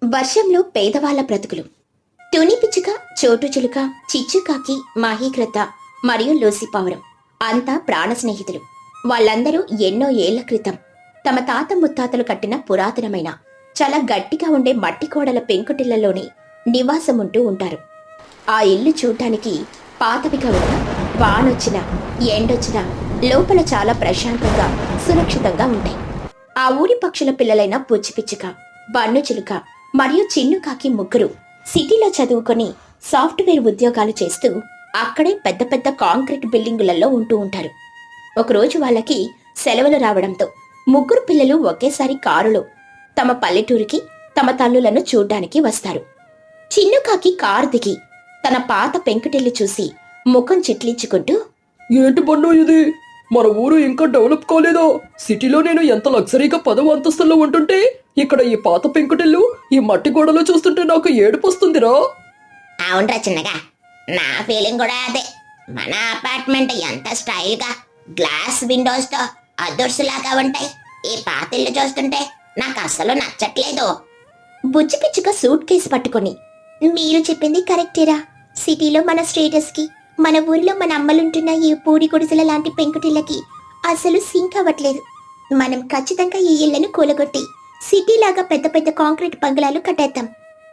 వర్షంలో పేదవాళ్ల బ్రతుకులు. తుని పిచ్చుక, చోటు చిలుక, చిచ్చుకాకి, మాహీగ్రద్ద మరియు లూసిపావురం అంతా ప్రాణ స్నేహితులు. వాళ్ళందరూ ఎన్నో ఏళ్ల క్రితం తమ తాత ముత్తాతలు కట్టిన పురాతనమైన చాలా గట్టిగా ఉండే మట్టి కోడల పెంకుటిళ్లలోనే నివాసముంటూ ఉంటారు. ఆ ఇల్లు చూడ్డానికి పాతవిగా ఉన్న వానొచ్చినా ఎండొచ్చినా లోపల చాలా ప్రశాంతంగా సురక్షితంగా ఉంటాయి. ఆ ఊరి పక్షుల పిల్లలైన పుచ్చిపిచ్చుక, బన్ను చిలుక మరియు చిన్నుకాకి ముగ్గురు సిటీలో చదువుకొని సాఫ్ట్వేర్ ఉద్యోగాలు చేస్తూ అక్కడే పెద్ద పెద్ద కాంక్రీట్ బిల్డింగులలో ఉంటూ ఉంటారు. ఒకరోజు వాళ్ళకి సెలవులు రావడంతో ముగ్గురు పిల్లలు ఒకేసారి కారులో తమ పల్లెటూరికి తమ తల్లులను చూడ్డానికి వస్తారు. చిన్నుకాకి కారు దిగి తన పాత పెంకుటిల్లు చూసి ముఖం చిట్లించుకుంటూ, ఏంటి బన్ను ఇది? మన ఊరు ఇంకా డెవలప్ కాలేదా? సిటీలో నేను ఎంత లగ్జరీగా 10వ అంతస్తులో ఉంటుంటే ఇక్కడ ఈ పాత పెంకుటిల్లు, ఈ మట్టి గోడలు చూస్తుంటే నాకు ఏడుపు వస్తుందిరా. అవునరా చిన్నగా, నా ఫీలింగ్ కూడా అదే. మన అపార్ట్మెంట్ ఎంత స్టైల్ గా గ్లాస్ విండోస్ తో అదుర్సులాగా ఉంటాయి. ఈ పాతిళ్ళు చూస్తుంటే నాకు అస్సలు నచ్చట్లేదు. బుజ్జి పిచ్చుక సూట్ కేసు పట్టుకొని, మీరు చెప్పింది కరెక్టేరా. సిటీలో మన స్టేటస్ కి మన ఊరిలో మన అమ్మలుంటున్న ఈ పూడి గుడిసెల లాంటి పెంకుటిళ్ళకి అసలు సింక్ అవ్వట్లేదు. మనం ఖచ్చితంగా ఈ ఇళ్లను కూలగొట్టి సిటీలాగా పెద్ద పెద్ద కాంక్రీట్ బంగ్లాలు కట్టేద్దాం.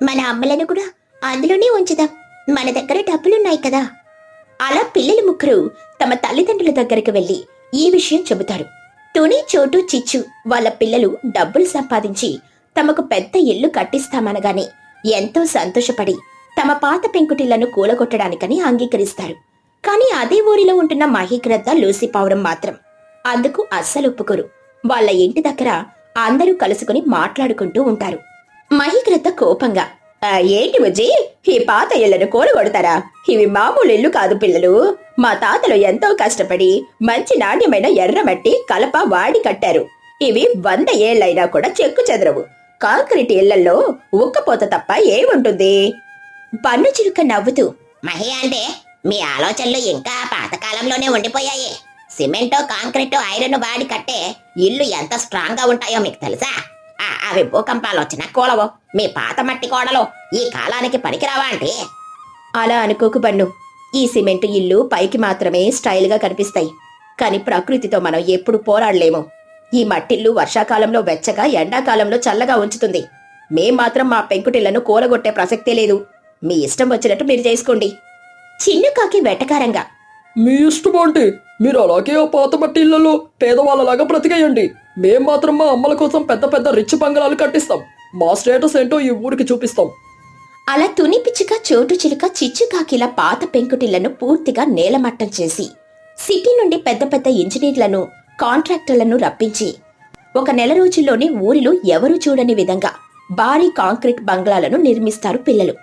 మన అమ్మలను కూడా అందులోనే ఉంచుదాం. మన దగ్గర డబ్బులున్నాయి కదా. అలా పిల్లలు ముగ్గురు తమ తల్లిదండ్రుల దగ్గరికి వెళ్లి ఈ విషయం చెబుతారు. తుని, చోటు, చిచ్చు వాళ్ళ పిల్లలు డబ్బులు సంపాదించి తమకు పెద్ద ఇల్లు కట్టిస్తామనగానే ఎంతో సంతోషపడి తమ పాత పెంకుటిళ్లను కూలగొట్టడానికని అంగీకరిస్తారు. కాని అదే ఊరిలో ఉంటున్న మహీగ్రద్ద, లూసిపావురం మాత్రం అందుకు అస్సలు ఒప్పుకోరు. వాళ్ళ ఇంటి దగ్గర అందరూ కలుసుకుని మాట్లాడుకుంటూ ఉంటారు. మహీగ్రద్ద కోపంగా, ఏంటి బుజ్జి, ఈ పాత ఇళ్లను కూలగొడతారా? ఇవి మామూలు ఇల్లు కాదు పిల్లలు. మా తాతలు ఎంతో కష్టపడి మంచి నాణ్యమైన ఎర్రమట్టి కలప వాడి కట్టారు. ఇవి 100 ఏళ్లైనా కూడా చెక్కు చెదరవు. కాంక్రీట్ ఇళ్లలో ఉక్కపోత తప్ప ఏముంటుంది? బన్ను చిలుక నవ్వుతూ, మహి అంటే మీ ఆలోచనలు ఇంకా పాతకాలంలోనే ఉండిపోయాయి. సిమెంటో, కాంక్రీటో, ఐరన్ వాడి కట్టే ఇల్లు ఎంత స్ట్రాంగ్ గా ఉంటాయో మీకు తెలుసా? అవి భూకంపాలు వచ్చినా కూలవు. మీ పాత మట్టి కోడలు ఈ కాలానికి పనికిరావా అంటే? అలా అనుకోకు బన్ను. ఈ సిమెంటు ఇల్లు పైకి మాత్రమే స్టైల్ గా కనిపిస్తాయి, కాని ప్రకృతితో మనం ఎప్పుడు పోరాడలేము. ఈ మట్టిల్లు వర్షాకాలంలో వెచ్చగా, ఎండాకాలంలో చల్లగా ఉంచుతుంది. మేం మాత్రం మా పెంకుటిళ్లను కూలగొట్టే ప్రసక్తే లేదు. మీ ఇష్టం వచ్చినట్టు మీరు చేసుకోండి. చిన్నుకాకి వెటకారంగా, మీ ఇష్టం అంటే మీరు అలాగే ఆ పాత మట్టి ఇళ్లలో పేదవాళ్ళలాగా బ్రతికేయండి. మేం మాత్రం మా అమ్మల కోసం పెద్ద పెద్ద రిచ్ బంగ్లాలు కట్టిస్తాం. మా స్టేటస్ ఏంటో ఈ ఊరికి చూపిస్తాం. అలా తుని పిచ్చుక, చోటు చిలుక, చిచ్చుకాకిల పాత పెంకుటిళ్లను పూర్తిగా నేలమట్టం చేసి సిటీ నుండి పెద్ద పెద్ద ఇంజనీర్లను, కాంట్రాక్టర్లను రప్పించి 1 నెల రోజుల్లోనే ఊరిలో ఎవరూ చూడని విధంగా భారీ కాంక్రీట్ బంగ్లాలను నిర్మిస్తారు పిల్లలు.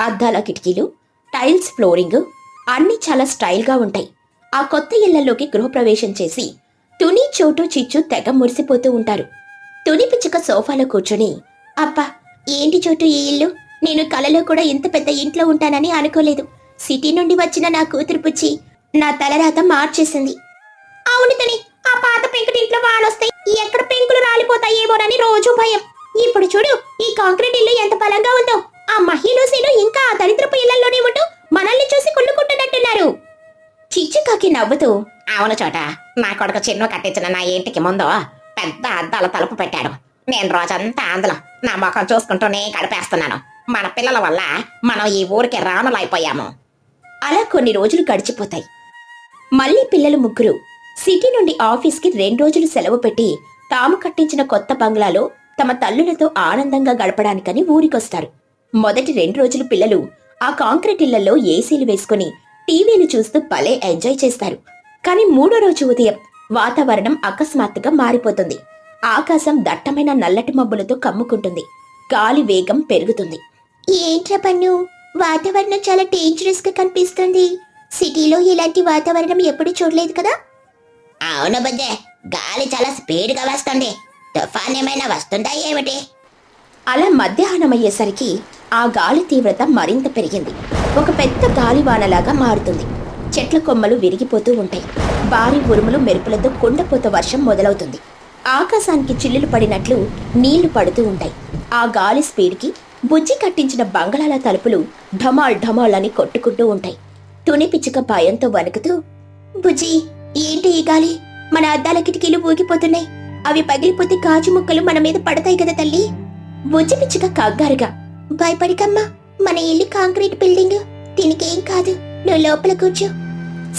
అద్దాల కిటికీలు, టైల్స్ ఫ్లోరింగ్ అన్నీ చాలా స్టైల్గా ఉంటాయి. ఆ కొత్త ఇళ్లలోకి గృహప్రవేశం చేసి తుని, చోటు, చిచ్చు తెగ మురిసిపోతూ ఉంటారు. తుని పిచ్చుక సోఫాలో కూర్చొని, అబ్బా ఏంటి చోటు ఈ ఇల్లు, నేను కలలో కూడా ఇంత పెద్ద ఇంట్లో ఉంటానని అనుకోలేదు. సిటీ నుండి వచ్చిన నా కూతురు పుచ్చి నా తలరాత మార్చేసింది. అవును తుని, ఆ పాత పెంకుటింట్లో వానొస్తాయి, ఎక్కడ పెంకులు రాలిపోతాయేమోనని రోజు భయం. ఇప్పుడు చూడు ఈ కాంక్రీట్ ఇల్లు ఎంత బలంగా ఉందో. ఆ మహిళలు ఇంకా ఆ దరిద్రపు ఇళ్లలోనే ఉంటూ మనల్ని చూసి కుళ్ళుకుంటున్నట్టున్నారు. చిచ్చుకాకి నవ్వుతూ, అవును చోట, నా కొడుకు చిన్ను కట్టించిన నా ఇంటికి ముందు పెద్ద అద్దాల తలుపు పెట్టాడు. నేను రోజంతా అందులో నా ముఖం చూసుకుంటూనే గడిపేస్తున్నాను. మన పిల్లల వల్ల మనం ఈ ఊరికి రానులైపోయాము. అలా కొన్ని రోజులు గడిచిపోతాయి. మళ్ళీ పిల్లలు ముగ్గురు సిటీ నుండి ఆఫీస్కి 2 రోజులు సెలవు పెట్టి తాము కట్టించిన కొత్త బంగ్లాలో తమ తల్లులతో ఆనందంగా గడపడానికని ఊరికొస్తారు. మొదటి 2 రోజులు పిల్లలు ఆ కాంక్రీట్ ఇళ్లలో ఏసీలు వేసుకుని టీవీలు చూస్తూ భలే ఎంజాయ్ చేస్తారు. కానీ 3వ రోజు ఉదయం వాతావరణం అకస్మాత్తుగా మారిపోతుంది. ఆకాశం దట్టమైన నల్లటి మబ్బులతో కమ్ముకుంటుంది. గాలి వేగం పెరుగుతుంది. ఏంట్రా పన్ను, వాతావరణం చాలా డేంజరస్ గా కనిపిస్తుంది. సిటీలో ఇలాంటి వాతావరణం ఎప్పుడు చూడలేదు కదా. అవును బుజ్జే, గాలి చాలా స్పీడ్ గా వస్తుంది. తుఫాన్ ఏమైనా వస్తుందా ఏమిటి? అలా మధ్యాహ్నం అయ్యేసరికి ఆ గాలి తీవ్రత మరింత పెరిగింది. ఒక పెద్ద గాలివానలాగా మారుతుంది. చెట్ల కొమ్మలు విరిగిపోతూ ఉంటాయి. భారీ ఉరుములు, మెరుపులతో కుండపోత వర్షం మొదలవుతుంది. ఆకాశానికి చిల్లులు పడినట్లు నీళ్లు పడుతూ ఉంటాయి. ఆ గాలి స్పీడ్కి బుజ్జి కట్టించిన బంగళాల తలుపులు ఢమాల్ ఢమాల్ అని కొట్టుకుంటూ ఉంటాయి. తుని పిచ్చుక భయంతో వణుకుతూ, బుజ్జి, ఏంటి ఈ గాలి? మన అద్దాల కిటికీలు ఊగిపోతున్నాయి. అవి పగిలిపోతే గాజు ముక్కలు మన మీద పడతాయి కదా తల్లి. బుజ్జి పిచ్చుక కంగారుగా, భయపడికమ్మా, మన ఇల్లు కాంక్రీట్ బిల్డింగ్, దీనికేం కాదు, నువ్వు లోపల కూర్చో.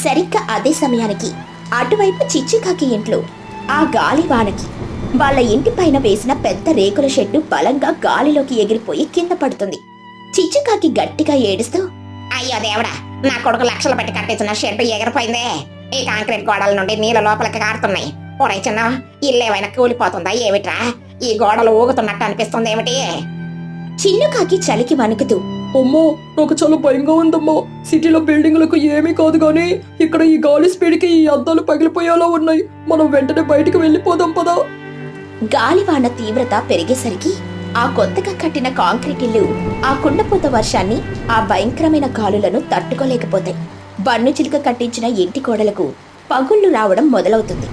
సరిగ్గా అదే సమయానికి అటువైపు చిచ్చుకాకి ఇంట్లో ఆ గాలి వానకి వాళ్ళ ఇంటి పైన వేసిన పెద్ద రేకుల షెడ్డు బలంగా గాలిలోకి ఎగిరిపోయి కింద పడుతుంది. చిచ్చుకాకి గట్టిగా ఏడుస్తూ, అయ్యో దేవుడా, నా కొడుకు లక్షలు పెట్టి కట్టించిన షెడ్ ఎగిరిపోయిందే. ఈ కాంక్రీట్ గోడల నుండి నీళ్ళు లోపలికి కారుతున్నాయి. ఒరే చిన్న, ఇల్లు ఏమైనా కూలిపోతుందా ఏమిట్రా? ఈ గోడలు ఊగుతున్నట్టు అనిపిస్తుంది ఏమిటి? చిన్నుకాకి చలికి వణుకుతూ, అమ్మో, నాకు చాలా భయంగా ఉందమ్మా. సిటీలో బిల్డింగులకు ఏమీ కాదు గానీ ఇక్కడ ఈ గాలి స్పీడ్కి ఈ అద్దాలు పగిలిపోయేలా ఉన్నాయి. మనం వెంటనే బయటికి వెళ్ళిపోదాం పదా. గాలివాన తీవ్రత పెరిగేసరికి ఆ కొత్తగా కట్టిన కాంక్రీట్ ఇల్లు ఆ కుండపోత వర్షాన్ని, ఆ భయంకరమైన గాలులను తట్టుకోలేకపోతాయి. బన్ను చిలుక కట్టించిన ఇంటి గోడలకు పగుళ్లు రావడం మొదలవుతుంది.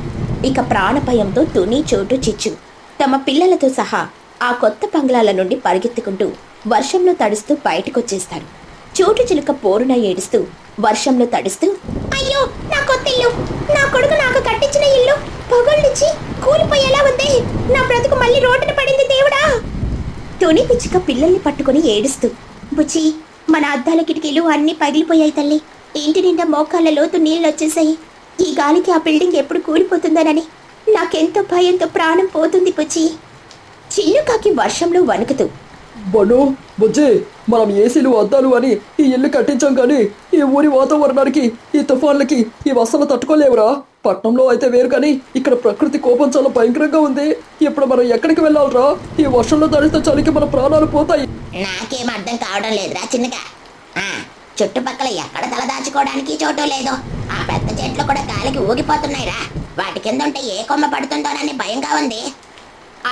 ఇక ప్రాణభయంతో తుని, చోటు, చిచ్చు తమ పిల్లలతో సహా ఆ కొత్త బంగ్లాల నుండి పరిగెత్తుకుంటూ వర్షంలో తడుస్తూ బయటకొచ్చేస్తారు. చోటు చిలుక పోరున ఏడుస్తూ వర్షంలో తడుస్తూ, అయ్యో, నా కొత్త ఇల్లు, నా కొడుకు నాకు కట్టించిన ఇల్లు పగుళ్ళిచ్చి కూలిపోయేలా ఉంది. నా బ్రతుకు మళ్ళీ రోడ్డున పడింది దేవుడా. తుని పిచ్చుక పిల్లల్ని పట్టుకుని ఏడుస్తూ, బుచ్చి, మన అద్దాల కిటికీలు అన్నీ పగిలిపోయాయి తల్లి. ఇంటి నిండా మోకాళ్ళ లోతు నీళ్ళొచ్చేసాయి. ఈ గాలికి ఆ బిల్డింగ్ ఎప్పుడు కూలిపోతుందనని నాకెంతో భయంతో ప్రాణం పోతుంది బుచ్చి. చిన్నుకాకి వర్షంలో వణుకుతూ, బను, బుజ్జి, మనం ఏసీలు అద్దాలు అని ఈ ఇల్లు కట్టించాం కానీ ఈ ఊరి వాతావరణానికి, ఈ తుఫాన్లకి ఈ అస్సలు తట్టుకోలేవురా. పట్నంలో అయితే వేరు కానీ ఇక్కడ ప్రకృతి కోపం చాలా భయంకరంగా ఉంది. ఇప్పుడు మనం ఎక్కడికి వెళ్ళాలరా? ఈ వర్షంలో తడిస్తే చలికి మన ప్రాణాలు పోతాయి. నాకేం అర్థం కావడం లేదురా చిన్నగా. చుట్టుపక్కల ఎక్కడ తలదాచుకోవడానికి చోటు లేదు. ఆ పెద్ద చెట్లు కూడా గాలికి ఊగిపోతున్నాయిరా. వాటి కింద ఉంటే ఏ కొమ్మ పడుతుందోనని భయంగా ఉంది.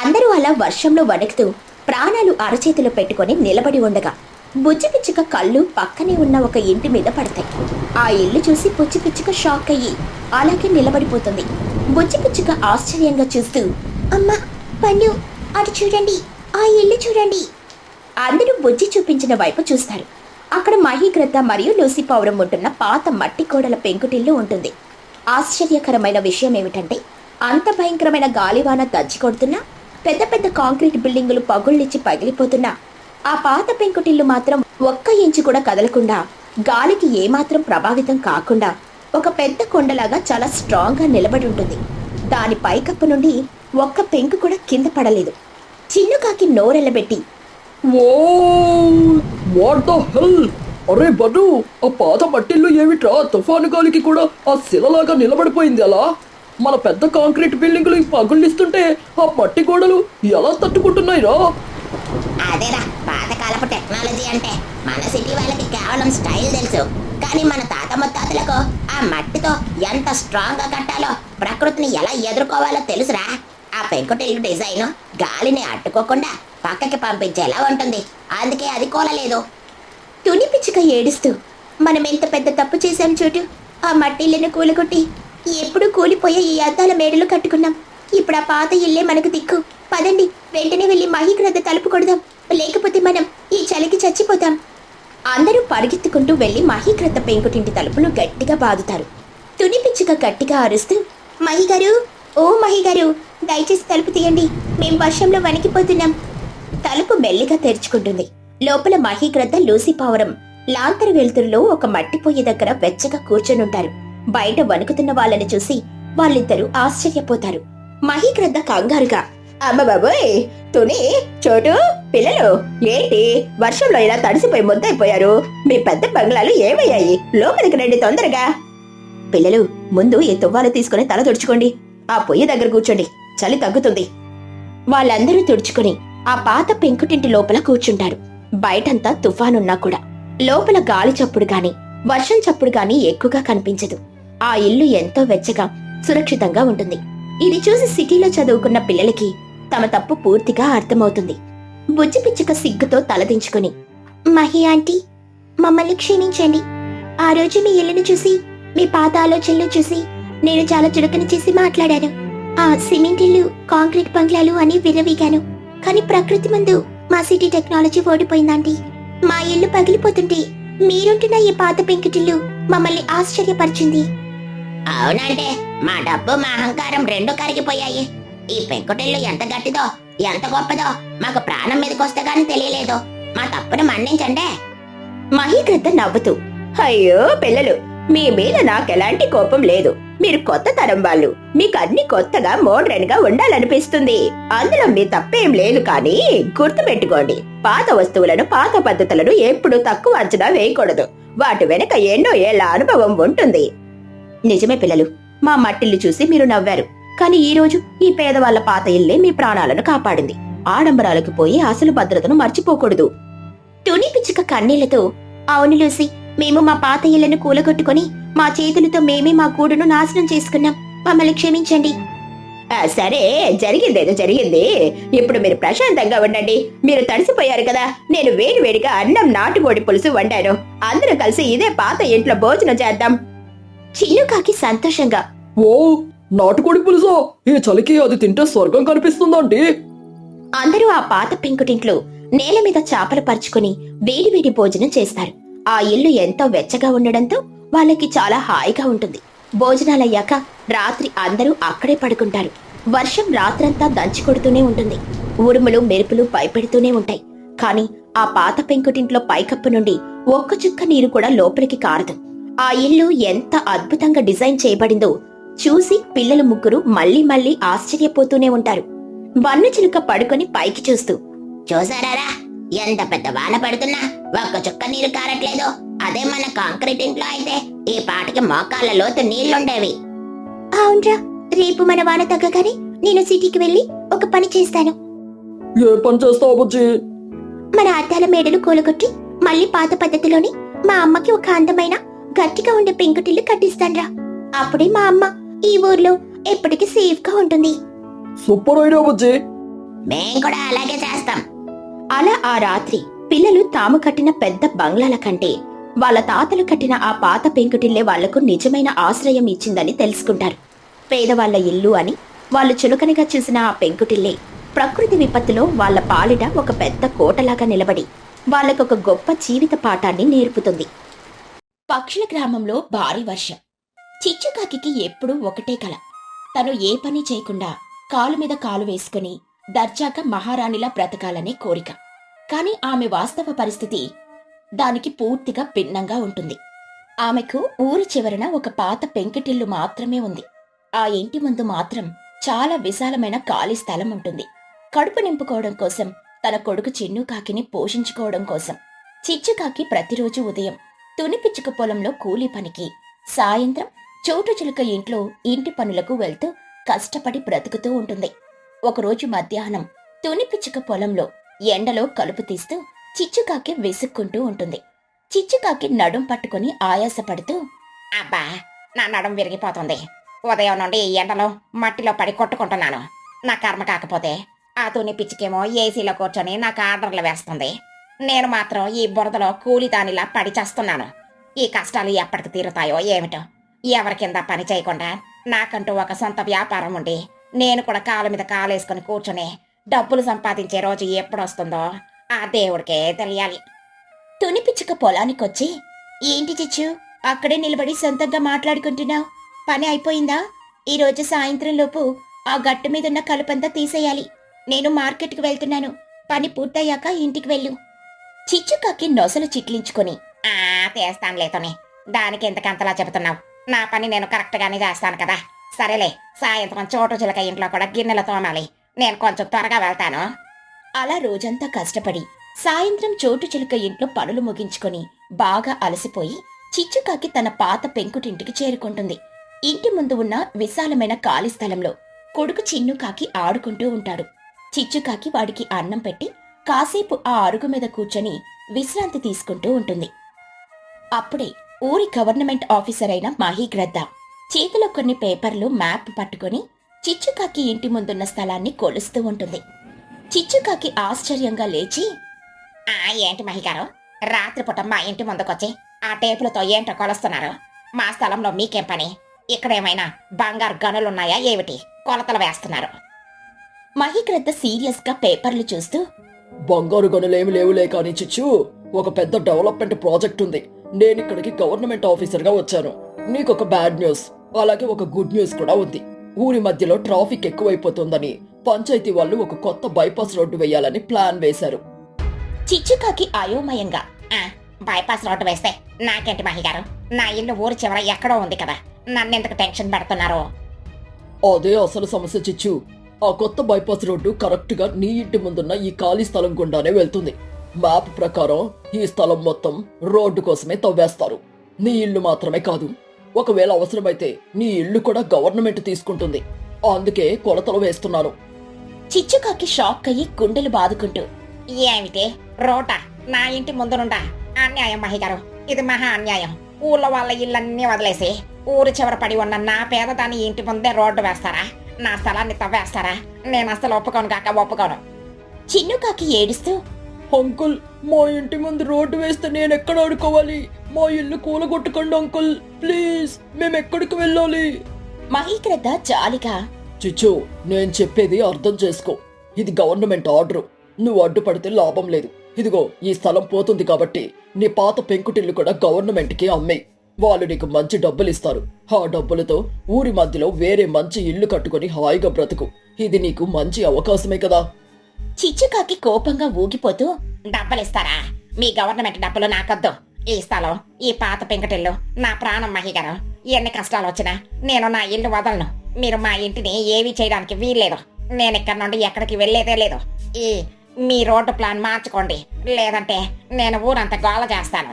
అందరూ అలా వర్షంలో వణుకుతూ ప్రాణాలు అరచేతిలో పెట్టుకొని నిలబడి ఉండగా బుజ్జి పిచ్చుక కళ్ళు పక్కనే ఉన్న ఒక ఇంటి మీద పడతాయి. ఆ ఇల్లు చూసి బుజ్జి పిచ్చుక షాక్ అయ్యి అలాగే నిలబడిపోతుంది. బుజ్జి పిచ్చుక ఆశ్చర్యంగా చూస్తూ, అమ్మా, పన్ను, అటు చూడండి, ఆ ఇల్లు చూడండి. అందరూ బుజ్జి చూపించిన వైపు చూస్తారు. అక్కడ మహీగ్రద్ద మరియు లూసీ పౌరం ఉంటున్న పాత మట్టి గోడల పెంకుటిల్లు ఉంటుంది. ఆశ్చర్యకరమైన విషయం ఏమిటంటే, అంత భయంకరమైన గాలివాన దంచి కొడుతున్నా, పెద్ద పెద్ద కాంక్రీట్ బిల్డింగులు పగుళ్ళిచ్చి పగిలిపోతున్నా, ఆ పాత పెంకుటిల్లు మాత్రం ఒక్క ఇంచు కూడా కదలకుండా, గాలికి ఏమాత్రం ప్రభావితం కాకుండా ఒక పెద్ద కొండలాగా చాలా స్ట్రాంగ్గా నిలబడి ఉంటుంది. దాని పైకప్పు నుండి ఒక్క పెంకు కూడా కింద పడలేదు. చిన్నుకాకి నోరెళ్ళబెట్టి, ఓ, వాట్ ద హెల్! అరే బను, ఆ పాత మట్టిల్లు ఏమిట్రా? తుఫాను గాలికి కూడా ఆ శిలలాగా నిలబడిపోయింది అలా. మన పెద్ద కాంక్రీట్ బిల్డింగులు పగుళ్ళిస్తుంటే ఆ మట్టి గోడలు ఎలా తట్టుకుంటున్నాయిరా? అదేరా పాతకాలపు టెక్నాలజీ అంటే. మన సిటీ వాళ్ళకి కేవలం స్టైల్ తెలుసు, కానీ మన తాత ముత్తాతలకు ఆ మట్టితో ఎంత స్ట్రాంగ్ గా కట్టాలో, ప్రకృతిని ఎలా ఎదుర్కోవాలో తెలుసురా. ఆ పెంకుటిల్లు డిజైన్ గాలిని అడ్డుకోకుండా పక్కకి పంపించేలా ఉంటుంది. అందుకే అది కూలలేదు. తుని పిచ్చుక ఏడుస్తూ, మనం ఎంత పెద్ద తప్పు చేశాం చోటు. ఆ మట్టిల్లను కూలగొట్టి ఎప్పుడూ కూలిపోయే ఈ అద్దాల మేడలు కట్టుకున్నాం. ఇప్పుడు ఆ పాత ఇల్లే మనకు దిక్కు. పదండి, వెంటనే వెళ్ళి మహీగ్రద్ద తలుపు కొడదాం, లేకపోతే మనం ఈ చలికి చచ్చిపోతాం. అందరూ పరిగెత్తుకుంటూ వెళ్లి మహీగ్రద్ద పెంకుటింటి తలుపులు గట్టిగా బాదుతారు. తుని పిచ్చుక గట్టిగా అరుస్తూ, మహిగారు, ఓ మహిగారు, దయచేసి తలుపు తీయండి, మేం వర్షంలో వణికిపోతున్నాం. తలుపు మెల్లిగా తెరుచుకుంటుంది. లోపల మహీగ్రద్ద, లూసీ పావురం లాంతరు వెలుతురులో ఒక మట్టి పొయ్యి దగ్గర వెచ్చగా కూర్చొనుంటారు. బయట వణుకుతున్న వాళ్ళని చూసి వాళ్ళిద్దరూ ఆశ్చర్యపోతారు. మహీగ్రద్ద కంగారుగా, అమ్మ బాబోయ్, తుని, చోటు, పిల్లలు, ఏంటి వర్షంలో ఇలా తడిసిపోయి ముద్దయిపోయారు? మీ పెద్ద బంగ్లాలు ఏమయ్యాయి? లోపలికి రండి తొందరగా. పిల్లలు, ముందు ఈ తువ్వాలు తీసుకుని తల తుడుచుకోండి. ఆ పొయ్యి దగ్గర కూర్చోండి, చలి తగ్గుతుంది. వాళ్ళందరూ తుడుచుకుని ఆ పాత పెంకుటింటి లోపల కూర్చుంటారు. బయటంతా తుఫానున్నా కూడా లోపల గాలి చప్పుడు గాని వర్షం చప్పుడు గాని ఎక్కువగా కనిపించదు. ఆ ఇల్లు ఎంతో వెచ్చగా సురక్షితంగా ఉంటుంది. ఇది చూసి సిటీలో చదువుకున్న పిల్లలకి తమ తప్పు పూర్తిగా అర్థమవుతుంది. బుజ్జి పిచ్చుక సిగ్గుతో తలదించుకుని, మహి ఆంటీ, మమ్మల్ని క్షమించండి. ఆ రోజు మీ ఇల్లును చూసి, మీ పాత ఆలోచనలు చూసి నేను చాలా చులకన చేసి మాట్లాడాను. ఆ సిమెంట్ ఇల్లు, కాంక్రీట్ బంగ్లాలు అని విర్రవీగాను. కానీ ప్రకృతి ముందు మా సిటీ టెక్నాలజీ ఓడిపోయిందంటీ. మా ఇల్లు పగిలిపోతుంటే మీరుంటున్న ఈ పాత పెంకుటిల్లు మమ్మల్ని ఆశ్చర్యపరిచింది. అవునంటే మా డబ్బు మా అహంకారం రెండు కరిగిపోయాయి. ఈ పెంకుటిల్లు ఎంత గట్టిదో ఎంత గొప్పదో మాకు ప్రాణం మీదకొస్తే గాని తెలియలేదు. మా తప్పును మన్నించండి. మహీగ్రద్ద నవ్వుతూ, అయ్యో పిల్లలు, మీ మీద నాకెలాంటి కోపం లేదు. మీరు కొత్త తరం వాళ్ళు, మీకు అన్ని కొత్తగా మోడ్రన్ గా ఉండాలనిపిస్తుంది. అందులో మీ తప్పేం లేదు. కానీ గుర్తుపెట్టుకోండి, పాత వస్తువులను, పాత పద్ధతులను ఎప్పుడూ తక్కువ అంచనా వేయకూడదు. వాటి వెనక ఎన్నో ఏళ్ల అనుభవం ఉంటుంది. నిజమే పిల్లలు, మా మట్టిల్లు చూసి మీరు నవ్వారు. కానీ ఈ రోజు ఈ పేదవాళ్ల పాత ఇల్లే మీ ప్రాణాలను కాపాడింది. ఆడంబరాలకు పోయి అసలు భద్రతను మర్చిపోకూడదు. తుని పిచ్చుక కన్నీళ్లతో, అవును లూసి, మేము మా పాత ఇళ్లను కూలగొట్టుకుని మా చేతులతో మేమే మా గూడును నాశనం చేసుకున్నాం. మమ్మల్ని క్షమించండి. సరే, జరిగిందేదో జరిగింది. ఇప్పుడు మీరు ప్రశాంతంగా ఉండండి. మీరు తడిసిపోయారు కదా, నేను వేడివేడిగా అన్నం, నాటుకోడి పులుసు వండాను. అందరూ కలిసి ఇదే పాత ఇంట్లో భోజనం చేద్దాం. చిన్నుకాకి సంతోషంగా, ఓ, నాటుకోడి పులుసో! ఈ చలికి అది తింటే స్వర్గం కనిపిస్తుందండి. అందరూ ఆ పాత పెంకుటింట్లో నేల మీద చాపలు పరుచుకుని వేడివేడి భోజనం చేస్తారు. ఆ ఇల్లు ఎంతో వెచ్చగా ఉండడంతో వాళ్ళకి చాలా హాయిగా ఉంటుంది. భోజనాలయ్యాక రాత్రి అందరూ అక్కడే పడుకుంటారు. వర్షం రాత్రంతా దంచి కొడుతూనే ఉంటుంది. ఉరుములు, మెరుపులు భయపెడుతూనే ఉంటాయి. కాని ఆ పాత పెంకుటింట్లో పైకప్పు నుండి ఒక్క చుక్క నీరు కూడా లోపలికి కారదు. ఆ ఇల్లు ఎంత అద్భుతంగా డిజైన్ చేయబడిందో చూసి పిల్లలు ముగ్గురు మళ్ళీ మళ్ళీ ఆశ్చర్యపోతూనే ఉంటారు. వన్ను చిలుక పడుకొని పైకి చూస్తూ, చూసారా, ఎంత పెద్ద వాన పడుతున్నా ఒక్క చుక్క నీరు కారట్లేదు. అదే మన కాంక్రీట్ ఇంట్లో అయితే ఈ పాటికి మోకాళ్ళ లోతు నీళ్లుండేవి. అవునరా, రేపు మన వాన తగ్గగానే నేను సిటీకి వెళ్లి ఒక పని చేస్తాను. ఏ పని చేస్తావు బుజ్జి? మన అద్దాల మేడలు కూలగొట్టి మళ్ళీ పాత పద్ధతిలోని మా అమ్మకి ఒక అందమైన గట్టిగా ఉండే పెంకుటిల్లు కట్టిస్తాన్రా. అప్పుడే మా అమ్మ ఈ ఊర్లో ఎప్పటికీ సేఫ్ గా ఉంటుంది. సూపర్ ఐడియా బుజ్జి. మేం కూడా అలాగే చేస్తాం. అలా ఆ రాత్రి పిల్లలు తాము కట్టిన పెద్ద బంగ్లాల కంటే వాళ్ళ తాతలు కట్టిన ఆ పాత పెంకుటిల్లే వాళ్లకు నిజమైన ఆశ్రయం ఇచ్చిందని తెలుసుకుంటారు. పేదవాళ్ల ఇల్లు అని వాళ్ళు చులకనగా చూసిన ఆ పెంకుటిల్లే ప్రకృతి విపత్తులో వాళ్ళ పాలిట ఒక పెద్ద కోటలాగా నిలబడి వాళ్ళకొక గొప్ప జీవిత పాఠాన్ని నేర్పుతుంది. పక్షుల గ్రామంలో భారీ వర్షం. చిచ్చుకాకి ఎప్పుడూ ఒకటే కల. తను ఏ పని చేయకుండా కాలు మీద కాలు వేసుకుని దర్జాగా మహారాణిలా బ్రతకాలనే కోరిక. కాని ఆమె వాస్తవ పరిస్థితి దానికి పూర్తిగా భిన్నంగా ఉంటుంది. ఆమెకు ఊరి చివరన ఒక పాత పెంకిటిల్లు మాత్రమే ఉంది. ఆ ఇంటి ముందు మాత్రం చాలా విశాలమైన ఖాళీ స్థలం ఉంటుంది. కడుపు నింపుకోవడం కోసం, తన కొడుకు చిన్నుకాకిని పోషించుకోవడం కోసం చిచ్చుకాకి ప్రతిరోజు ఉదయం తునిపిచ్చుక పొలంలో కూలీ పనికి, సాయంత్రం చోటు చిలుక ఇంట్లో ఇంటి పనులకు వెళ్తూ కష్టపడి బ్రతుకుతూ ఉంటుంది. ఒకరోజు మధ్యాహ్నం తునిపిచ్చుక పొలంలో ఎండలో కలుపు తీస్తూ చిచ్చుకాకి విసుక్కుంటూ ఉంటుంది. చిచ్చుకాకి నడుం పట్టుకుని ఆయాసపడుతూ, అబ్బా, నా నడుం విరిగిపోతుంది. ఉదయం నుండి ఈ ఎండలో మట్టిలో పడి కొట్టుకుంటున్నాను. నా కర్మ కాకపోతే ఆ తుని పిచ్చికేమో ఏసీలో కూర్చొని నాకు ఆర్డర్లు వేస్తుంది. నేను మాత్రం ఈ బురదలో కూలిదానిలా పడి చేస్తున్నాను. ఈ కష్టాలు ఎప్పటికి తీరుతాయో ఏమిటో. ఎవరి కింద పని చేయకుండా నాకంటూ ఒక సొంత వ్యాపారం ఉండి నేను కూడా కాలు మీద కాలేసుకుని కూర్చొని డబ్బులు సంపాదించే రోజు ఎప్పుడొస్తుందో ఆ దేవుడికే తెలియాలి. తునిపిచ్చుక పొలానికొచ్చి, ఏంటి చిచ్చు అక్కడే నిలబడి సొంతంగా మాట్లాడుకుంటున్నావు? పని అయిపోయిందా? ఈరోజు సాయంత్రం లోపు ఆ గట్టు మీదున్న కలుపంతా తీసేయాలి. నేను మార్కెట్కి వెళ్తున్నాను. పని పూర్తయ్యాక ఇంటికి వెళ్ళు. చిచ్చుకాకి నొసలు చిట్లించుకొని, తీస్తానులే తుని, దానికి ఎందుకంతలా చెబుతున్నావు? నా పని నేను కరెక్ట్ గానే చేస్తాను కదా. సరేలే, సాయంత్రం చోటు చిలక ఇంట్లో కూడా గిన్నెలు తోమాలి. నేను కొంచెం త్వరగా వెళ్తాను. అలా రోజంతా కష్టపడి సాయంత్రం చోటు చిలుక ఇంట్లో పనులు ముగించుకొని బాగా అలసిపోయి చిచ్చుకాకి తన పాత పెంకుటింటికి చేరుకుంటుంది. ఇంటి ముందు ఉన్న విశాలమైన ఖాళీ స్థలంలో కొడుకు చిన్నుకాకి ఆడుకుంటూ ఉంటాడు. చిచ్చుకాకి వాడికి అన్నం పెట్టి కాసేపు ఆ అరుగు మీద కూర్చొని విశ్రాంతి తీసుకుంటూ ఉంటుంది. అప్పుడే ఊరి గవర్నమెంట్ ఆఫీసర్ అయిన మహీగ్రద్ద చేతిలో కొన్ని పేపర్లు, మ్యాప్ పట్టుకుని చిచ్చుకాకి ఇంటి ముందున్న స్థలాన్ని కొలుస్తూ ఉంటుంది. చిచ్చుకాకి ఆశ్చర్యంగా లేచి, ఏంటి మహిగారు, రాత్రిపూట మా ఇంటి ముందుకొచ్చి ఆ టేపులతో ఏంటో కొలుస్తున్నారు? మా స్థలంలో మీకేం పని? ఇక్కడేమైనా బంగారు గనులున్నాయా ఏమిటి? కొలతలు వేస్తున్నారు. మహిగ్రద్ద సీరియస్ గా పేపర్లు చూస్తూ, బంగారు గనులేమి లేవులే కానీ చిచ్చు, ఒక పెద్ద డెవలప్మెంట్ ప్రాజెక్ట్ ఉంది. నేను ఇక్కడికి గవర్నమెంట్ ఆఫీసర్ గా వచ్చాను. నీకొక బ్యాడ్ న్యూస్, అలాగే ఒక గుడ్ న్యూస్ కూడా ఉంది. ఊరి మధ్యలో ట్రాఫిక్ ఎక్కువైపోతుందని పంచాయతీ వాళ్ళు ఒక కొత్త బైపాస్ రోడ్డు వేయాలని ప్లాన్ వేశారు. చిచ్చుకాకి అయోమయంగా, బైపాస్ రోడ్డు వేస్తే నాకేంటి మహిగారు? నా ఇల్లు ఊరి చివర ఎక్కడో ఉంది కదా, నన్నెందుకు టెన్షన్ పెడుతున్నారు? అదే అసలు సమస్య చిచ్చు. ఆ కొత్త బైపాస్ రోడ్డు కరెక్ట్ గా నీ ఇంటి ముందున్న ఈ ఖాళీ స్థలం గుండానే వెళ్తుంది. మ్యాప్ ప్రకారం ఈ స్థలం మొత్తం రోడ్డు కోసమే తవ్వేస్తారు. నీ ఇల్లు మాత్రమే కాదు, ఒకవేళ అవసరమైతే నీ ఇల్లు కూడా గవర్నమెంట్ తీసుకుంటుంది. అందుకే కొలతలు వేస్తున్నాను. చిచ్చుకాకి షాక్ అయ్యి గుండెలు బాదుకుంటూ, ఏమిటి రోడ్డా? నా ఇంటి ముందునుండా? అన్యాయం మహిగారు, ఇది మహా అన్యాయం. ఊళ్ళో వాళ్ళ ఇళ్ళన్నీ వదిలేసి ఊరు చివర పడి ఉన్న నా పేదదాని ఇంటి ముందే రోడ్డు వేస్తారా? నా స్థలాన్ని తవ్వేస్తారా? నేను అసలు ఒప్పుకోను కాక ఒప్పుకోను. చిన్నుకాకి ఏడుస్తూ, అంకుల్, మా ఇంటి ముందు రోడ్డు వేస్తే నేను ఎక్కడ ఆడుకోవాలి? మా ఇల్లు కూలగొట్టకండి అంకుల్, ప్లీజ్. మేమెక్కడికి వెళ్ళాలి? మహిగ్రద్ద జాలిగా, చిచ్చు, నేను చెప్పేది అర్థం చేసుకో. ఇది గవర్నమెంట్ ఆర్డర్. నువ్వు అడ్డుపడితే లాభం లేదు. ఇదిగో ఈ స్థలం పోతుంది కాబట్టి నీ పాత పెంకుటిల్లు కూడా గవర్నమెంట్కి అమ్మేయ్. వాళ్ళు నీకు మంచి డబ్బులు ఇస్తారు. ఆ డబ్బులతో ఊరి మధ్యలో వేరే మంచి ఇల్లు కట్టుకుని హాయిగా బ్రతుకు. ఇది నీకు మంచి అవకాశమే కదా. చిచ్చుకాకి కోపంగా ఊగిపోతూ, డబ్బులిస్తారా? మీ గవర్నమెంట్ డబ్బులు నాకొద్దు. ఈ స్థలం, ఈ పాత పెంకుటిల్లు నా ప్రాణం మహిగారు. ఎన్ని కష్టాలు వచ్చినా నేను నా ఇల్లు వదలను. మీరు మా ఇంటిని ఏవీ చేయడానికి వీల్లేదు. నేను ఇక్కడ నుండి ఎక్కడికి వెళ్లేదే లేదు. ఈ మీ రోడ్డు ప్లాన్ మార్చుకోండి, లేదంటే నేను ఊరంతా గోల చేస్తాను.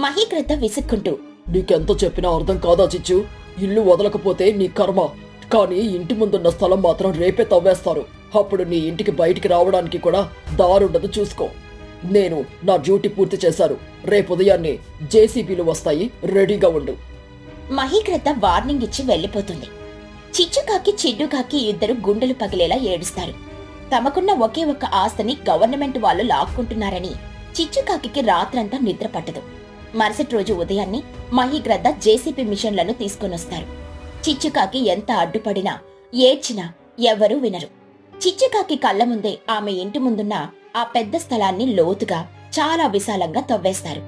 మహిగ్రద్ద విసుక్కుంటూ, నీకెంత చెప్పినా అర్థం కాదా చిచ్చు? ఇల్లు వదలకపోతే నీ కర్మ, కానీ ఇంటి ముందున్న స్థలం మాత్రం రేపే తవ్వేస్తారు. అప్పుడు నీ ఇంటికి బయటికి రావడానికి కూడా దారుండదు, చూసుకో. నేను నా డ్యూటీ పూర్తి చేశాను. రేపు ఉదయాన్నే జేసీబీలు వస్తాయి, రెడీగా ఉండు. మహిగ్రద్ద వార్నింగ్ ఇచ్చి వెళ్లిపోతుంది. చిచ్చుకాకి చిన్నుకాకి ఇద్దరు గుండెలు పగిలేలా ఏడుస్తారు. తమకున్న ఒకే ఒక్క ఆస్తిని గవర్నమెంట్ వాళ్ళు లాక్కుంటున్నారని చిచ్చుకాకి రాత్రంతా నిద్ర పట్టదు. మరుసటి రోజు ఉదయాన్నే మహిగ్రద్ద జేసీబీ మిషన్లను తీసుకొనొస్తారు. చిచ్చుకాకి ఎంత అడ్డుపడినా ఏడ్చినా ఎవరూ వినరు. చిచ్చుకాకి కళ్ళ ముందే ఆమె ఇంటి ముందున్న ఆ పెద్ద స్థలాన్ని లోతుగా చాలా విశాలంగా తవ్వేస్తారు.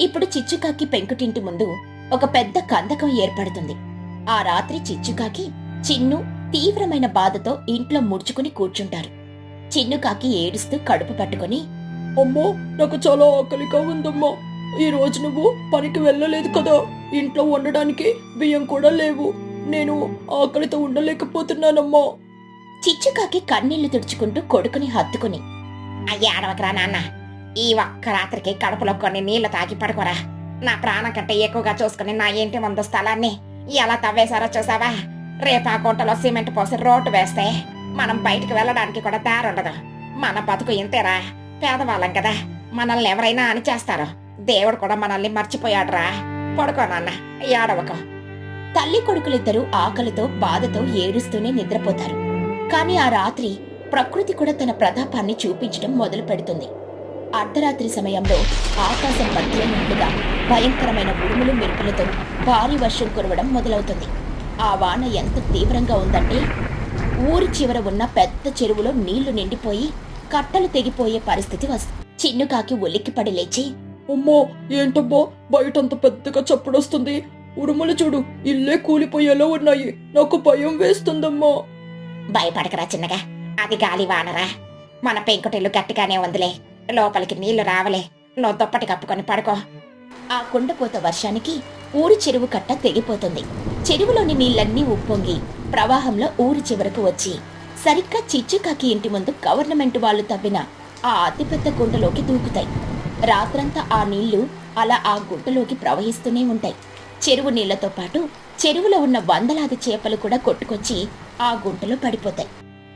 ఇప్పుడు చిచ్చుకాకి పెంకుటింటి ముందు ఒక పెద్ద కందకం ఏర్పడుతుంది. ఆ రాత్రి చిచ్చుకాకి, చిన్ను తీవ్రమైన బాధతో ఇంట్లో ముడుచుకుని కూర్చుంటారు. చిన్నుకాకి ఏడుస్తూ కడుపు పట్టుకుని, అమ్మో, నాకు చాలా ఆకలిగా ఉందమ్మా. ఈ రోజు నువ్వు పనికి వెళ్ళలేదు కదా, ఇంట్లో వండడానికి బియ్యం కూడా లేవు. నేను ఆకలితో ఉండలేకపోతున్నానమ్మా. చిచ్చుకాకి కన్నీళ్లు తుడుచుకుంటూ కొడుకుని హత్తుకుని, అయ్యా అడవకరా నాన్న, ఈ ఒక్క రాత్రికి కడుపులో కొన్ని నీళ్లు తాగి పడుకోరా. నా ప్రాణం కంటే ఎక్కువగా చూసుకుని నా ఇంటి ముందు స్థలాన్ని ఎలా తవ్వేశారో చూసావా? రేపు ఆ గుంటలో సిమెంట్ పోసి రోడ్డు వేస్తే మనం బయటికి వెళ్ళడానికి కూడా దారి ఉండదు. మన బతుకు ఇంతేరా, పేదవాళ్ళం కదా, మనల్ని ఎవరైనా అని చేస్తారు. దేవుడు కూడా మనల్ని మర్చిపోయాడురా. పడుకో నాన్న, ఏడవకో. తల్లి కొడుకులిద్దరూ ఆకలితో బాధతో ఏడుస్తూనే నిద్రపోతారు. కాని ఆ రాత్రి ప్రకృతి కూడా తన ప్రతాపాన్ని చూపించడం మొదలు పెడుతుంది. అర్ధరాత్రి సమయంలో ఆకాశం బద్దలైనట్లుగా భయంకరమైన ఉరుములు మెరుపులతో భారీ వర్షం కురవడం మొదలవుతుంది. ఆ వాన ఎంత తీవ్రంగా ఉందంటే ఊరి చివర ఉన్న పెద్ద చెరువులో నీళ్లు నిండిపోయి కట్టలు తెగిపోయే పరిస్థితి వస్తుంది. చిన్నుకాకి ఉలిక్కిపడి లేచి, అమ్మో, ఏంటమ్మా బయటంత పెద్దగా చప్పుడొస్తుంది? ఉరుములు చూడు, ఇల్లే కూలిపోయేలా ఉన్నాయి. నాకు భయం వేస్తుందమ్మా. భయపడకరా చిన్నగా, అది గాలి వానరా. మన పెంకుటిల్లు గట్టిగానే ఉందిలే, లోపలికి నీళ్లు రావలే. నువ్వు దుప్పటి కప్పుకొని పడుకో. ఆ కుండపోత వర్షానికి ఊరి చెరువు కట్ట తెగిపోతుంది. చెరువులోని నీళ్లన్నీ ఉప్పొంగి ప్రవాహంలో ఊరి చివరకు వచ్చి సరిగ్గా చిచ్చుకాకి ఇంటి ముందు గవర్నమెంట్ వాళ్ళు తవ్విన ఆ అతిపెద్ద గుంటలోకి దూకుతాయి. రాత్రంతా ఆ నీళ్లు అలా ఆ గుంటలోకి ప్రవహిస్తూనే ఉంటాయి. చెరువు నీళ్లతో పాటు చెరువులో ఉన్న వందలాది చేపలు కూడా కొట్టుకొచ్చి ఆ గుంటలో పడిపోతాయి.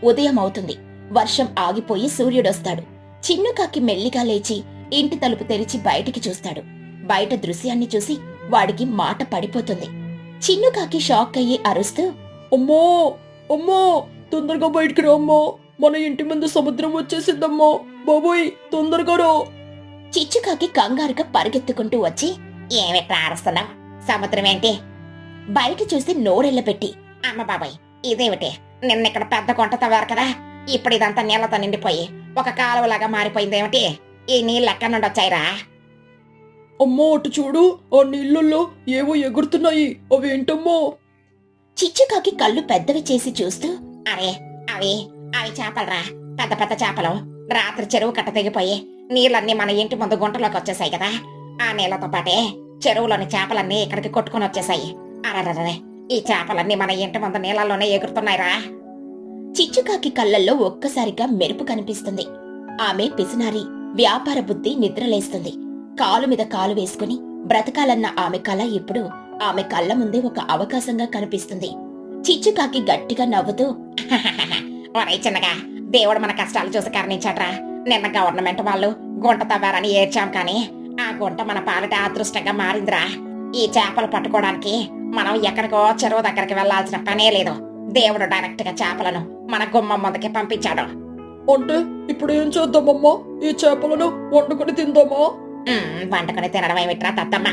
ఉదయం అవుతుంది. వర్షం ఆగిపోయి సూర్యుడొస్తాడు. చిన్నుకాకి మెల్లిగా లేచి ఇంటి తలుపు తెరిచి బయటికి చూస్తాడు. బయట దృశ్యాన్ని చూసి వాడికి మాట పడిపోతుంది. చిన్నుకాకి షాక్ అయ్యి అరుస్తూ, అమ్మో అమ్మో, తొందరగా బయటికి రా అమ్మా. మన ఇంటి ముందు సముద్రం వచ్చేసిందమ్మా. బాబోయ్, తొందరగా రా. చిచ్చుకాకి కంగారుగా పరిగెత్తుకుంటూ వచ్చి, ఏమిట్రా అరుస్తున్నావు? సముద్రం ఏంటి? బయట చూసి నోరెళ్లపెట్టి, అమ్మ బాబాయ్, ఇదేమిటి? నిన్న ఇక్కడ పెద్ద గుంట తవ్వారు కదా, ఇప్పుడు ఇదంతా నీళ్లతో నిండిపోయి ఒక కాలువలాగా మారిపోయిందేమిటి? ఈ నీళ్ళు ఎక్కడి నుండి వచ్చాయిరా? అమ్మో అటు చూడు, ఆ నీళ్ళల్లో ఏవో ఎగురుతున్నాయి, అవేంటమ్మో? చిచ్చుకాకి కళ్ళు పెద్దవి చేసి చూస్తూ అరే అవి అవి చేపలరా, పెద్ద పెద్ద చేపలు. రాత్రి చెరువు కట్ట తెగిపోయి నీళ్ళన్నీ మన ఇంటి ముందు గుంటలోకి వచ్చేసాయి కదా, ఆ నీళ్లతో పాటే చెరువులోని చేపలన్నీ ఇక్కడికి కొట్టుకుని వచ్చేసాయి. అరరరే, ఈ చేపలన్నీ మన ఇంటి ముందు నీళ్ళలోనే ఎగురుతున్నాయిరా. చిచ్చుకాకి కళ్ళల్లో ఒక్కసారిగా మెరుపు కనిపిస్తుంది. ఆమె పిసినారి వ్యాపార బుద్ధి నిద్రలేస్తుంది. కాలు మీద కాలు వేసుకుని బ్రతకాలన్న ఆమె కల ఇప్పుడు ఆమె కళ్ళ ముందే ఒక అవకాశంగా కనిపిస్తుంది. చిచ్చుకాకి గట్టిగా నవ్వుతూ ఒరే చిన్నగా, దేవుడు మన కష్టాలు చూసి కరుణించాడ్రా. నిన్న గవర్నమెంట్ వాళ్ళు గుంట తవ్వారని ఏడ్చాం కానీ ఆ గుంట మన పాలిట అదృష్టంగా మారిందిరా. ఈ చేపలు పట్టుకోవడానికి మనం ఎక్కడికో చెరువు దగ్గరికి వెళ్లాల్సిన పనే లేదు. దేవుడు డైరెక్ట్ గా చేపలను మన గుమ్మం ముందుకి పంపించాడు. అంటే ఇప్పుడు ఏం చేద్దామమ్మా? ఈ చేపలను వండుకొని తిందామా? వండుకొని తినడం ఏమిట్రా తత్తమ్మ,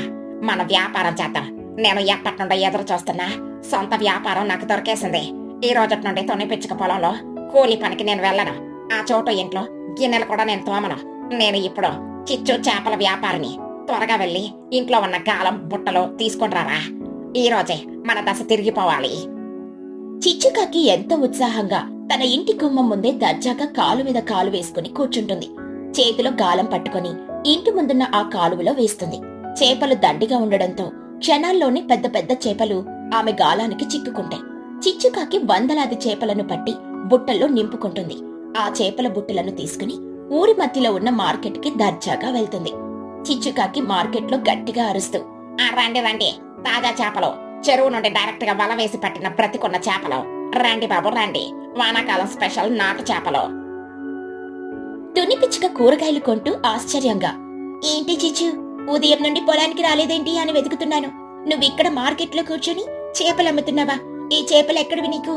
మన వ్యాపారం చేద్దాం. నేను ఎప్పటి నుండో ఎదురు చూస్తున్నా సొంత వ్యాపారం నాకు దొరికేసింది. ఈ రోజు నుండి తొనిపిచ్చుక పొలంలో కూలి పనికి నేను వెళ్ళను. ఆ చోటు ఇంట్లో గిన్నెలు కూడా నేను తోమను. నేను ఇప్పుడు చిచ్చు చేపల వ్యాపారిని. త్వరగా వెళ్ళి ఇంట్లో ఉన్న గాలం బుట్టలు తీసుకొని రారా. ఈ రోజే మన దశ తిరిగిపోవాలి. చిచ్చుకాకి ఎంతో ఉత్సాహంగా తన ఇంటి గుమ్మం ముందే దర్జాగా కాలు మీద కాలు వేసుకుని కూర్చుంటుంది. చేతిలో గాలం పట్టుకుని ఇంటి ముందున్న ఆ కాలువలో వేస్తుంది. చేపలు దండిగా ఉండడంతో క్షణాల్లోనే పెద్ద పెద్ద చేపలు ఆమె గాలానికి చిక్కుకుంటాయి. చిచ్చుకాకి వందలాది చేపలను పట్టి బుట్టల్లో నింపుకుంటుంది. ఆ చేపల బుట్టలను తీసుకుని ఊరి మధ్యలో ఉన్న మార్కెట్కి దర్జాగా వెళ్తుంది. చిచ్చుకాకి మార్కెట్లో గట్టిగా అరుస్తూ రండి రండి, తాజా చేపలు, చెరువు నుండి డైరెక్ట్ గా వల వేసి పట్టిన బ్రతికున్న చేపలు. రండి బాబు రండి, వానాకాలం స్పెషల్ నాటు చేపలు. తుని పిచ్చుక కూరగాయలు కొంటూ ఆశ్చర్యంగా, ఏంటి చిచ్చు, ఉదయం నుండి పొలానికి రాలేదేంటి అని వెతుకుతున్నాను. నువ్విక్కడ మార్కెట్లో కూర్చొని చేపలు అమ్ముతున్నావా? ఈ చేపలు ఎక్కడివి నీకు?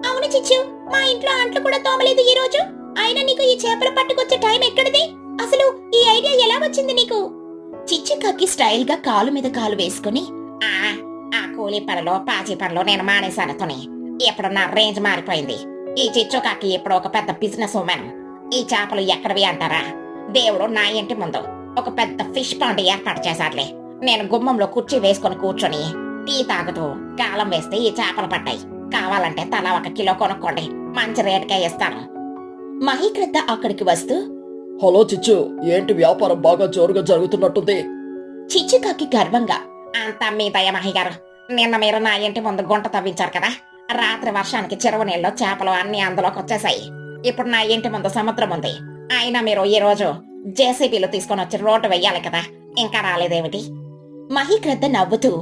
అవును చిచ్చు, మా ఇంట్లో అంట్లు కూడా తోమలేదు ఈ రోజు. అయినా నీకు ఈ చేపలు పట్టుకొచ్చే టైం ఎక్కడిది? అసలు ఈ ఐడియా ఎలా వచ్చింది నీకు? చిచ్చుకాకి స్టైల్ గా కాలు మీద కాలు వేసుకుని, ఆ కూలీ పనులు పాచి పనులు నేను మానేశాను తుని. ఇప్పుడు నా రేంజ్ మారిపోయింది. ఈ చిచ్చుకాకి ఇప్పుడు ఒక పెద్ద బిజినెస్ ఉమెన్. ఈ చేపలు ఎక్కడివి అంటారా? దేవుడు నా ఇంటి ముందు ఒక పెద్ద ఫిష్ పాండ్ ఏర్పాటు చేశాడులే. నేను గుమ్మంలో కుర్చీ వేసుకుని కూర్చొని టీ తాగుతూ గాలం వేస్తే ఈ చేపలు పట్టాయి. కావాలంటే తలా 1 కిలో కొనుక్కోండి, మంచి రేటుకే ఇస్తాను. మహీకృత అక్కడికి వస్తూ, హలో చిచ్చు, ఏంటి వ్యాపారం బాగా జోరుగా జరుగుతున్నట్టుంది? చిచ్చుకాకి గర్వంగా, అంతా మీ దయ మహి గారు. నిన్న మీరు నా ఇంటి ముందు గుంట తవ్వించారు కదా, రాత్రి వర్షానికి చెరువు నీళ్ళు చేపలు అన్ని అందులోకి వచ్చేసాయి. ఇప్పుడు నా ఇంటి ముందు సముద్రం ఉంది. అయినా మీరు ఈ రోజు జేసీబీలు తీసుకొని వచ్చి రోడ్డు వెయ్యాలి కదా, ఇంకా రాలేదేమిటి? మహీకృత నవ్వుతూ,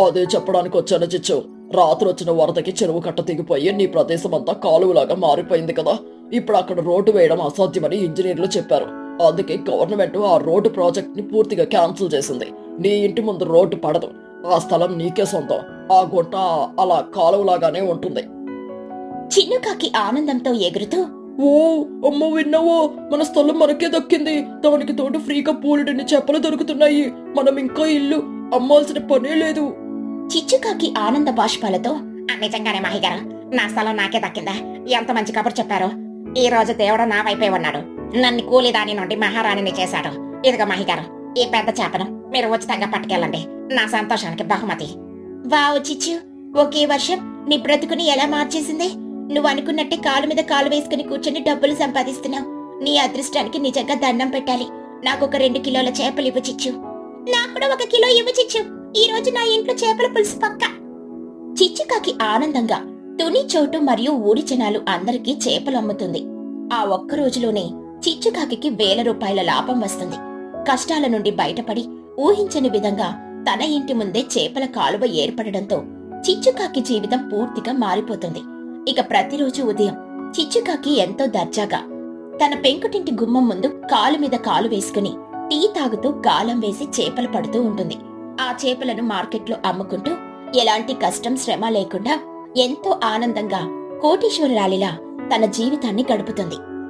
అదే చెప్పడానికి వచ్చాను చిచ్చు. రాత్రి వచ్చిన వరదకి చెరువు కట్ట తెగిపోయి నీ ప్రదేశం అంతా కాలువలాగా మారిపోయింది కదా. ఇప్పుడు అక్కడ రోడ్డు వేయడం అసాధ్యమని ఇంజనీర్లు చెప్పారు. అందుకే గవర్నమెంట్ ఆ రోడ్డు ప్రాజెక్ట్ ని పూర్తిగా క్యాన్సిల్ చేసింది. నీ ఇంటి ముందు రోడ్డు పడదు, ఆ స్థలం నీకే సొంతం. ఆ గుంట అలా కాలువలాగానే ఉంటుంది. చిన్నుకాకి ఆనందంతో ఎగురుతూ, ఓ అమ్మ, విన్నావో, మన స్థలం మనకే దక్కింది. దానికి తోడు ఫ్రీగా పూలుడిని చేపలు దొరుకుతున్నాయి. మనం ఇంకా ఇల్లు అమ్మాల్సిన పనే లేదు. చిచ్చుకాకి ఆనంద బాష్పాలతో, నిజంగానే మహి గారు, నా స్థలం నాకే దక్కిందా? ఎంత మంచి కబురు చెప్పారు. ఈ రోజు దేవుడు నా వైపే ఉన్నాడు. నన్ను కూలిదాని నుండి మహారాణిని చేశాడు. ఇదిగో మహి గారు, ఈ పెద్ద చేపను మీరు ఉచితంగా పట్టుకెళ్ళండి. నా సంతోషానికి బహుమతి. వావ్ చిచ్చు, ఒకే వర్షం నీ బ్రతుకుని ఎలా మార్చేసింది. నువ్వు అనుకున్నట్టే కాలు మీద కాలు వేసుకుని కూర్చొని డబ్బులు సంపాదిస్తున్నావు. నీ అదృష్టానికి నిజంగా దండం పెట్టాలి. నాకు ఒక 2 కిలోల చేపలు ఇవ్వు చిచ్చు. నాకు కూడా 1 కిలో ఇవ్వు చిచ్చు. ఈ రోజు నా ఇంట్లో చేపల పులుసు పక్క. చిచ్చుకాకి ఆనందంగా తుని చోటు మరియు ఊరి జనాలు అందరికీ చేపలు అమ్ముతుంది. ఆ ఒక్క రోజులోనే చిచ్చుకాకి వేల రూపాయల లాభం వస్తుంది. కష్టాల నుండి బయటపడి ఊహించని విధంగా తన ఇంటి ముందే చేపల కాలువ ఏర్పడడంతో చిచ్చుకాకి జీవితం పూర్తిగా మారిపోతుంది. ఇక ప్రతిరోజు ఉదయం చిచ్చుకాకి ఎంతో దర్జాగా తన పెంకుటింటి గుమ్మం ముందు కాలు మీద కాలు వేసుకుని టీ తాగుతూ గాలం వేసి చేపలు పడుతూ ఉంటుంది. ఆ చేపలను మార్కెట్లో అమ్ముకుంటూ ఎలాంటి కష్టం శ్రమ లేకుండా ఎంతో ఆనందంగా కోటీశ్వరురాలిలా తన జీవితాన్ని గడుపుతుంది.